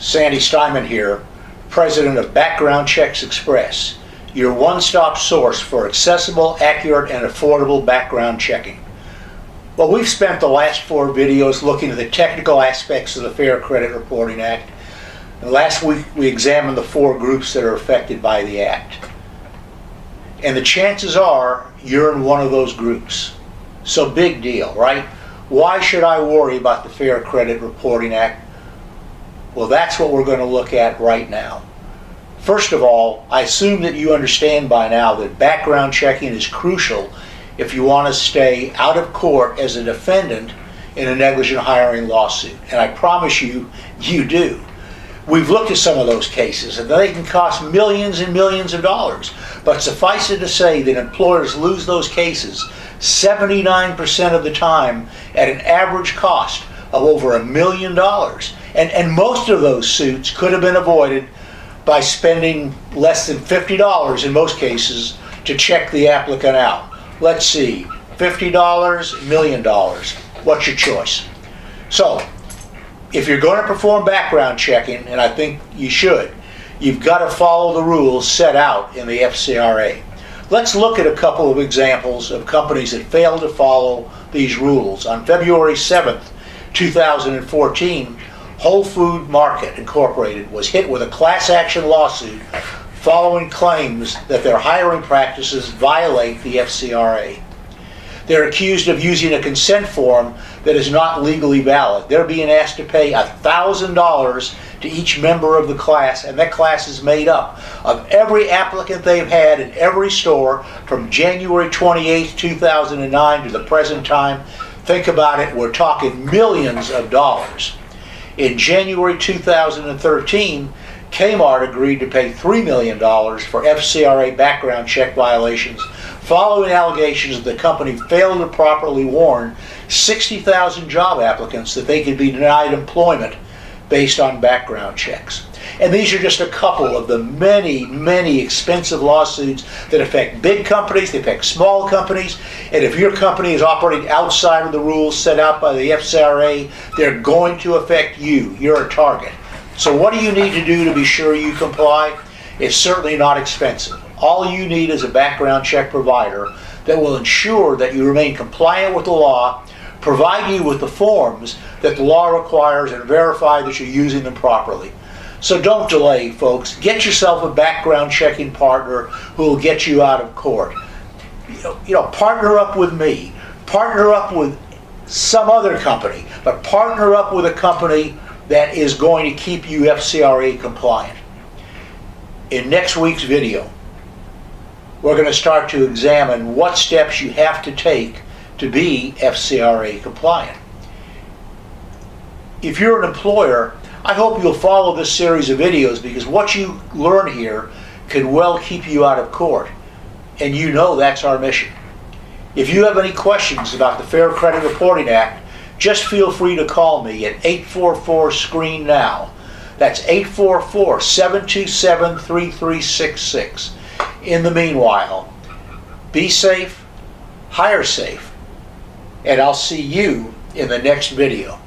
Sandy Steinman here, President of Background Checks Express, your one-stop source for accessible, accurate, and affordable background checking. Well, we've spent the last 4 videos looking at the technical aspects of the Fair Credit Reporting Act. And last week we examined the 4 groups that are affected by the Act. And the chances are you're in one of those groups. So big deal, right? Why should I worry about the Fair Credit Reporting Act? Well, that's what we're going to look at right now. First of all, I assume that you understand by now that background checking is crucial if you want to stay out of court as a defendant in a negligent hiring lawsuit. And I promise you, you do. We've looked at some of those cases, and they can cost millions and millions of dollars. But suffice it to say that employers lose those cases 79% of the time at an average cost of over $1 million. And most of those suits could have been avoided by spending less than $50 in most cases to check the applicant out. Let's see, $50, $1 million. What's your choice? So, if you're going to perform background checking, and I think you should, you've got to follow the rules set out in the FCRA. Let's look at a couple of examples of companies that failed to follow these rules. On February 7th, 2014, Whole Food Market Incorporated was hit with a class action lawsuit following claims that their hiring practices violate the FCRA. They're accused of using a consent form that is not legally valid. They're being asked to pay $1,000 to each member of the class, and that class is made up of every applicant they've had in every store from January 28, 2009 to the present time. Think about it, we're talking millions of dollars. In January 2013, Kmart agreed to pay $3 million for FCRA background check violations following allegations that the company failed to properly warn 60,000 job applicants that they could be denied employment based on background checks. And these are just a couple of the many, many expensive lawsuits that affect big companies, they affect small companies, and if your company is operating outside of the rules set out by the FCRA, they're going to affect you. You're a target. So what do you need to do to be sure you comply? It's certainly not expensive. All you need is a background check provider that will ensure that you remain compliant with the law, provide you with the forms that the law requires, and verify that you're using them properly. So don't delay, folks. Get yourself a background checking partner who will get you out of court. Partner up with me. Partner up with some other company, but partner up with a company that is going to keep you FCRA compliant. In next week's video, we're going to start to examine what steps you have to take to be FCRA compliant. If you're an employer, I hope you'll follow this series of videos because what you learn here can well keep you out of court. And you know that's our mission. If you have any questions about the Fair Credit Reporting Act, just feel free to call me at 844-SCREEN-NOW. That's 844-727-3366. In the meanwhile, be safe, hire safe, and I'll see you in the next video.